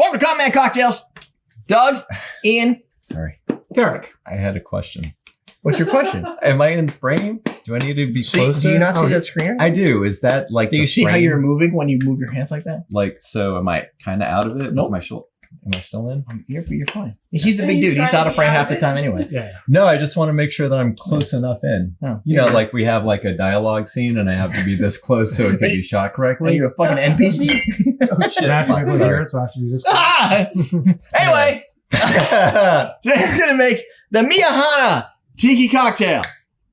Welcome to Common Man Cocktails. Doug, Ian. Sorry. Derek. I had a question. What's your question? Am I in frame? Do I need to be closer? Do you not see that screen? I do. Is that like Do you see how you're moving when you move your hands like that? Like, so am I kind of out of it? Nope. With my shoulder? Am I still in? You're fine. He's a big dude. He's out of frame half the time anyway. Yeah. No, I just want to make sure that I'm close enough in. Oh, you know, like we have like a dialogue scene and I have to be this close so it can be shot Are correctly. you a fucking NPC? Oh, shit. I have to Fuck, be sorry. here, so I have to be this. Anyway, they're going to make the Miehana Tiki cocktail.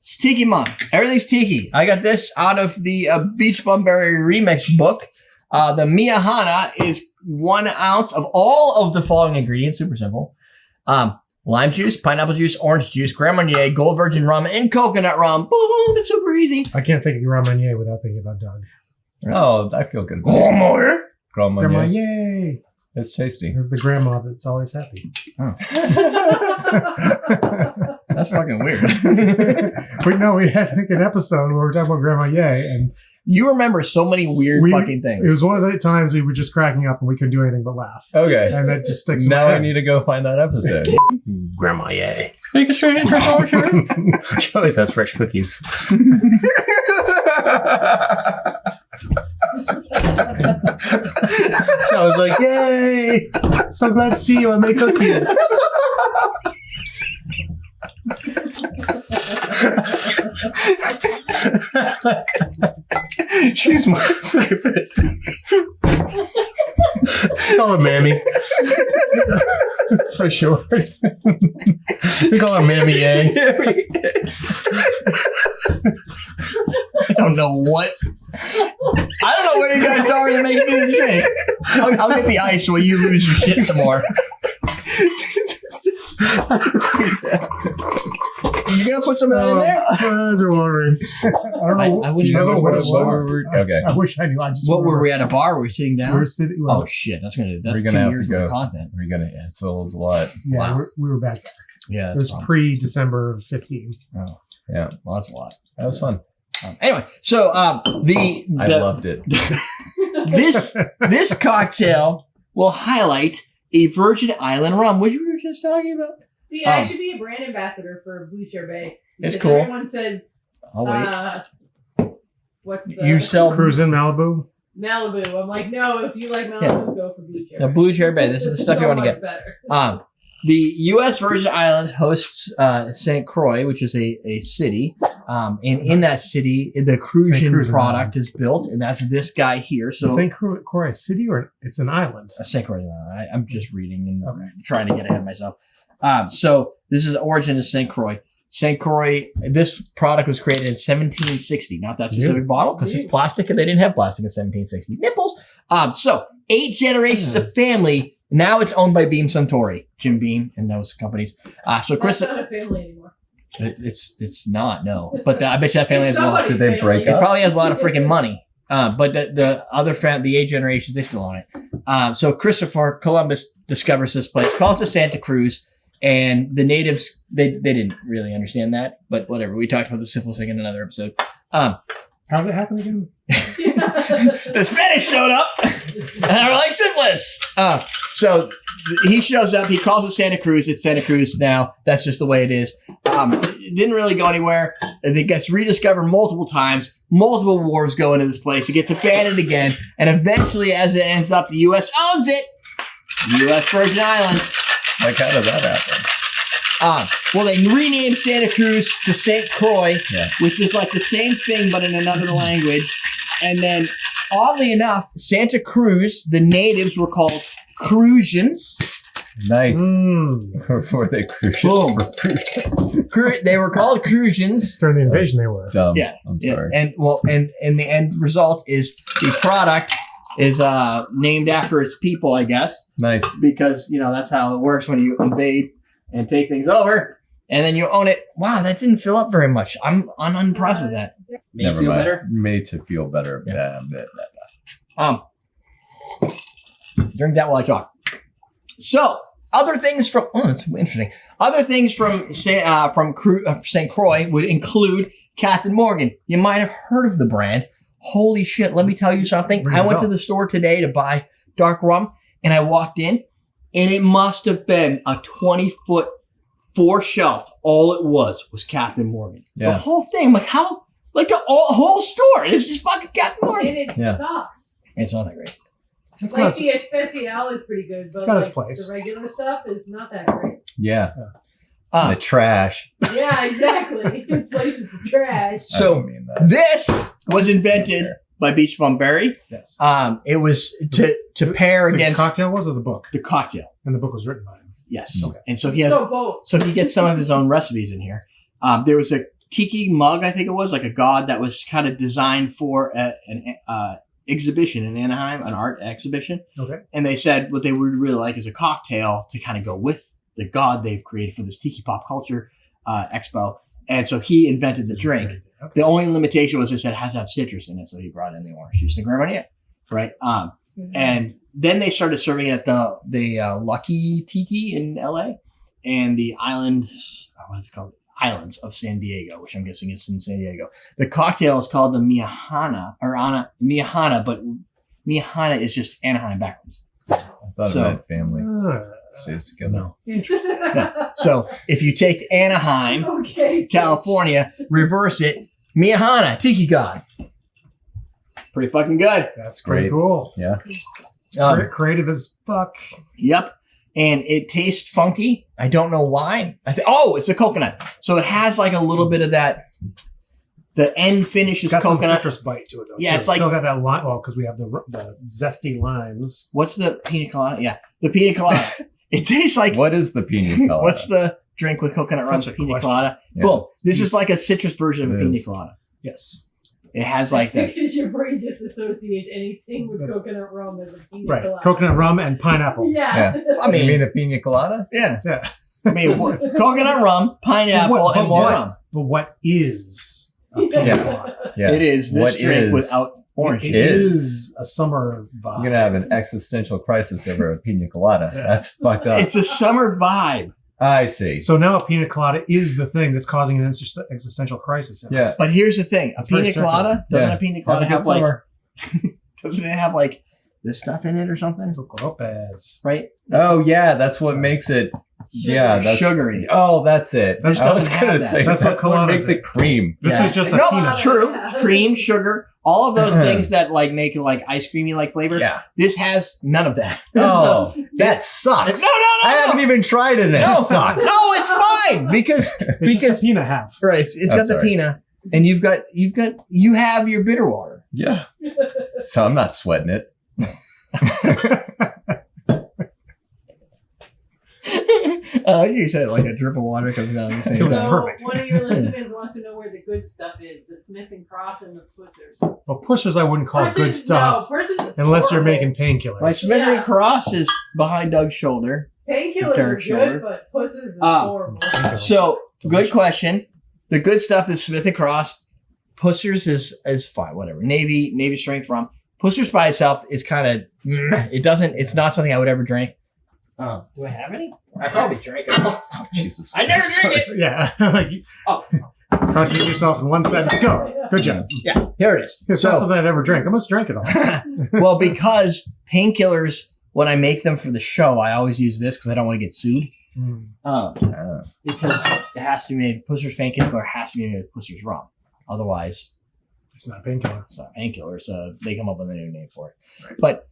It's Tiki month. Everything's Tiki. I got this out of the Beach Bumberry Remix book. The Miehana is 1 ounce of all of the following ingredients. Super simple. Lime juice, pineapple juice, orange juice, Grand Marnier, Gold Virgin rum, and coconut rum. Boom! It's super easy. I can't think of Grand Marnier without thinking about Doug. Oh, I feel good. Grand Marnier. Grand Grandma, Marnier. yay! It's tasty. There's the grandma that's always happy. Oh. That's fucking weird. We had like an episode where we were talking about Grandma Yay, and You remember so many weird fucking things. it was one of the times we were just cracking up and we couldn't do anything but laugh. Okay. And that just sticks in Now my I head. need to go find that episode. Grandma, yay. Take a straight intro, sure. She always has fresh cookies. So I was like, yay! So glad to see you. I make cookies. She's my favorite. Call her Mammy. For sure. We call her Mammy Yang. I don't know what. I don't know where you guys are that makes me this shit. I'll get the ice while you lose your shit some more. You gonna put some of that in there? My eyes are watering. I don't know. I wouldn't Do you know know what what it it was? Okay. I wish I knew. I just What were we at a bar? Were we sitting down? We were sitting. Oh shit, that's We're 2 gonna have years to go. of content. We're gonna. Yeah, so it was a lot. yeah, Wow. we were back. Yeah, It was pre-December of 15. Oh, Yeah, well, that's a lot. that was fun. Anyway, so I loved it. this cocktail will highlight a Virgin Island rum, which we were just talking about. See, I should be a brand ambassador for Blue Chair Bay. It's because cool. Everyone says, Oh wait, what's the you sell Cruising Malibu. Malibu? I'm like, no, if you like Malibu, go for Blue Chair the Bay. Blue Chair Bay. This is the stuff you want to get. Better. The U.S. Virgin Islands hosts St. Croix, which is a city. And in that city, the cruzan Cruzan product is built, and that's this guy here. So St. Croix city, or it's an island? St. Croix. I'm just reading and trying to get ahead of myself. So this is the origin of St. Croix. St. Croix, this product was created in 1760. Not that specific bottle because it's plastic and they didn't have plastic in 1760. Nipples. So 8 generations of family. Now it's owned by Beam Suntory, Jim Beam and those companies. So Chris, That's not a family anymore. it's not, no. But I bet you that family has a lot. Somebody's Did they break It up? probably has a lot of freaking money. But the other the 8 generations, they still own it. So Christopher Columbus discovers this place, calls it Santa Cruz, and the natives, they didn't really understand that, but whatever. We talked about the syphilis thing in another episode. How did it happen again? The Spanish showed up, and they were like, syphilis. So he shows up, he calls it Santa Cruz. It's Santa Cruz now. That's just the way it is. It didn't really go anywhere. It gets rediscovered multiple times. Multiple wars go into this place. It gets abandoned again. And eventually, as it ends up, the U.S. owns it. U.S. Virgin Islands. Like, how did that happen? Well, they renamed Santa Cruz to St. Croix, Yeah. which is like the same thing but in another language. And then, oddly enough, Santa Cruz, the natives were called Cruzans. Nice. Mm. Were they crucial? Boom. For crucials? They were called Cruzans. During the invasion, they were. Dumb. Yeah. I'm Yeah, sorry. and the end result is the product is named after its people, I guess, Nice. because that's how it works when you invade and take things over, and then you own it. Wow, that didn't fill up very much. I'm unimpressed with that. Made you feel mind. better? Made to feel better. Yeah. Yeah. Drink that while I talk. So, other things from that's interesting. Other things from St. Croix would include Captain Morgan. You might have heard of the brand. Holy shit! Let me tell you something. Rings I a went to bell. the store today to buy dark rum, And I walked in, and it must have been a 20-foot, 4 shelves. All it was Captain Morgan. Yeah. The whole thing. I'm like, how? Like the whole store. It's just fucking Captain Morgan. And it Yeah. sucks. It's not that great. It's Like got the Especial is pretty good, but got its like, place. the regular stuff is not that great. Yeah. Uh, The trash. Yeah, exactly. It's places for trash. I So don't mean that. this was invented by Beach Bum Berry. yes. It was to pair The against cocktail was or the book, the cocktail. and the book was written by him. Yes. Okay. And so he has So both. so he gets some of his own recipes in here. There was a Tiki mug, I think it was, like a god that was kind of designed for an exhibition in Anaheim, an art exhibition. Okay. And they said what they would really like is a cocktail to kind of go with the god they've created for this Tiki Pop Culture Expo. And so he invented the drink. Okay. The only limitation was it said it has to have citrus in it, so he brought in the orange juice and Grand Marnier, right? And then they started serving at the Lucky Tiki in LA and the islands. What is it called? Islands of San Diego, which I'm guessing is in San Diego. The cocktail is called the Miehana Mihana, but Mihana is just Anaheim backwards. I thought So- it meant family Ah, stays together. No. interesting. So if you take Anaheim, Okay. so- California, reverse it, Mihana Tiki God. Pretty fucking good. That's pretty Great. cool. Yeah. Creative as fuck. Yep. And it tastes funky. I don't know why. It's the coconut. So it has like a little bit of that. The end finish It's is got some coconut. citrus bite to it, though. Yeah, too. it's like- still got that lime. Well, because we have the zesty limes. What's the pina colada? Yeah, the pina colada. It tastes like What is the pina colada? what's the drink with coconut That's rum? such a Pina question. colada. Yeah. Boom. This is like a citrus version of a It pina is. colada. Yes. It has like That's that. because your brain just associates anything with That's- coconut rum as a pina Right. colada. Coconut rum and pineapple. Yeah. I mean, you mean a pina colada? yeah. Yeah. I mean, coconut rum, pineapple, What- and more what- rum. But what is a pina Yeah. colada? Yeah. It is this What drink is- without orange. It juice. is a summer vibe. You're gonna have an existential crisis over a pina colada. Yeah. That's fucked up. It's a summer vibe. I see. So now a pina colada is the thing that's causing an existential crisis. In Yeah. us. But here's the thing: a It's very pina colada doesn't Yeah. a pina Have colada a good have like summer. doesn't it have like this stuff in it or something? Lopez. Right? Oh yeah, that's what makes it. Yeah, that's Sugary. Oh, that's it. This I was doesn't have gonna that. say That's that's, what what colada makes is. it cream. This Yeah. is just a No, peanut. True. Yeah. Cream, sugar, all of those things that like make it like ice creamy like flavor. Yeah. This has none of that. Oh, So- that sucks. no. I haven't even tried it. And No, it sucks. No, it's fine because It's just because a peanut half. right, it's got That's the all right. pina, and you have your bitter water. Yeah. So I'm not sweating it. You said like a drip of water comes down the same It was So time. perfect. one of your listeners wants to know where the good stuff is: the Smith and Cross and the Pussers. Well, pushers I wouldn't call good Pussers- stuff No, Pussers is unless you're horrible. making painkillers. My Smith Yeah. and Cross is behind Doug's shoulder. Painkillers Dark are shoulder. good, but Pussers is Ah. horrible. So Delicious. good question. The good stuff is Smith and Cross. Pussers is fine, whatever. Navy strength rum. Pussers by itself is kind of it's not something I would ever drink. Do I have any? I probably drank it. Oh, Jesus. I never drink it. Yeah. Like, Oh, contradict yourself in one sentence. Go. Good job. yeah, here it is. It's not something I'd ever drink. I must drink it all. Well, because painkillers, when I make them for the show, I always use this because I don't want to get sued. Because it has to be made. Pusser's painkiller has to be made with Pusser's rum. Otherwise, It's not a painkiller. it's not a painkiller. So they come up with a new name for it. Right. But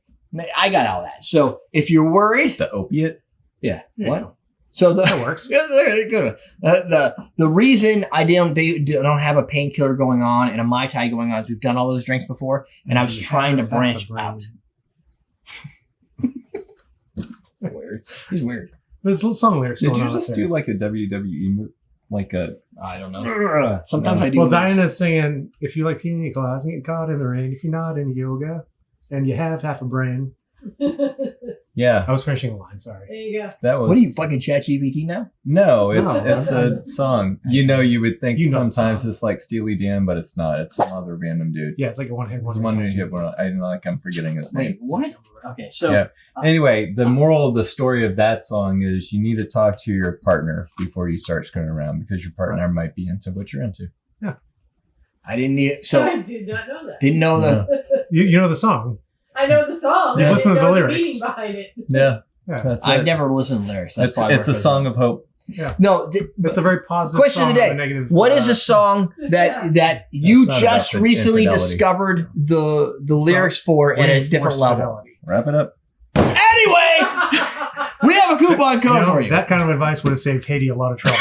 I got all that. So if you're worried, The opiate? yeah. Yeah. What? So That works. Yeah, good. The reason they don't have a painkiller going on and a Mai Tai going on is we've done all those drinks before, and I was You trying to have half branch a brain. out. Weird. He's weird. There's little song lyrics Did going you on just up do there. like a WWE move? Like a. I don't know. Sometimes No. I do. Well, moves. Diana's singing, if you like pina coladas and get caught in the rain, if you're not into yoga and you have half a brain. Yeah, I was finishing a line, sorry. There you go. that was. What are you fucking ChatGPT now? No, it's No. it's a song. You would think You know the sometimes song. it's like Steely Dan, but it's not. It's some other random dude. Yeah, it's like a one-hit It's wonder. one hit one. I don't know, like I'm forgetting his name. Wait, what? Okay, so Yeah. Anyway, the moral of the story of that song is you need to talk to your partner before you start screwing around because your partner might be into what you're into. I didn't need. So I did not know that. didn't know the. You know the song. I know the song. You I listen didn't to the know lyrics. meaning behind it. Yeah. Yeah. That's I've it. never listened to lyrics. That's It's probably a worth song of hope. No, It's a very positive question song of the on day. a negative. what is a song that you It's not about just the recently infidelity. discovered the lyrics for at a different reinforced level? fidelity? Wrap it up. Anyway, we have a coupon code You know, for you. that kind of advice would have saved Katie a lot of trouble.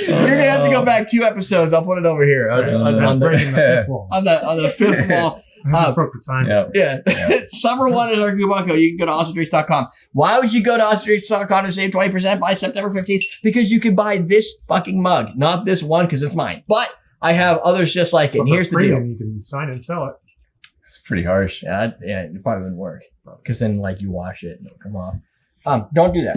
You're gonna have to go back 2 episodes. I'll put it over here That's on breaking the fifth wall. the fifth wall. I just broke the time. Yeah. Yeah. Summer 1 is our coupon code. You can go to awesomedrinks.com. Why would you go to awesomedrinks.com to save 20% by September 15th? Because you can buy this fucking mug. Not this one because it's mine. But I have others just like it. But And for here's the free, deal. then you can sign it and sell it. It's pretty harsh. Yeah, it probably wouldn't work. Because then like you wash it and it'll come off. Don't do that.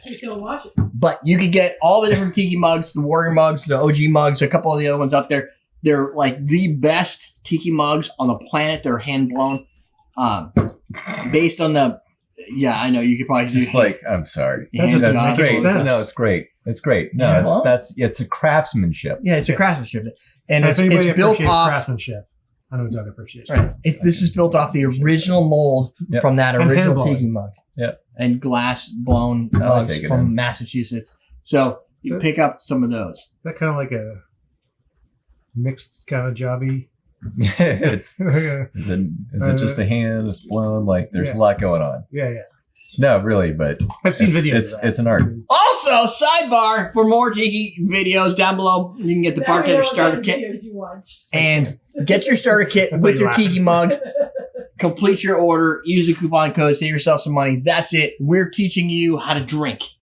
You still watch it. But you could get all the different Tiki mugs, the Warrior mugs, the OG mugs, a couple of the other ones up there. They're like the best Tiki mugs on the planet. They're hand blown. Based on the, I know you could probably Just like, I'm sorry. That just hand doesn't job. make any Great. sense. No, it's great. It's great. No, Yeah, well- it's a craftsmanship. Yeah, it's a Yes. craftsmanship. And If it's anybody built appreciates off. craftsmanship, I know Doug appreciates. Right. This is built off the original mold Yep. from that And original hand-blown. Tiki mug. Yep. And glass blown I'll mugs take it from in. Massachusetts. So you So- pick up some of those. Is that kind of like a mixed kind of jobby? Is yeah, it just a hand? It's blown. Like there's Yeah. a lot going on. yeah. No, really, but I've seen it's- videos. it's- of that. it's an art. Also, sidebar, for more Tiki videos down below, you can get the Now we know bartender what starter kind of kit. videos you watch. And get your starter kit That's with like your laughing. Tiki mug. Complete your order. Use the coupon code. Save yourself some money. That's it. We're teaching you how to drink.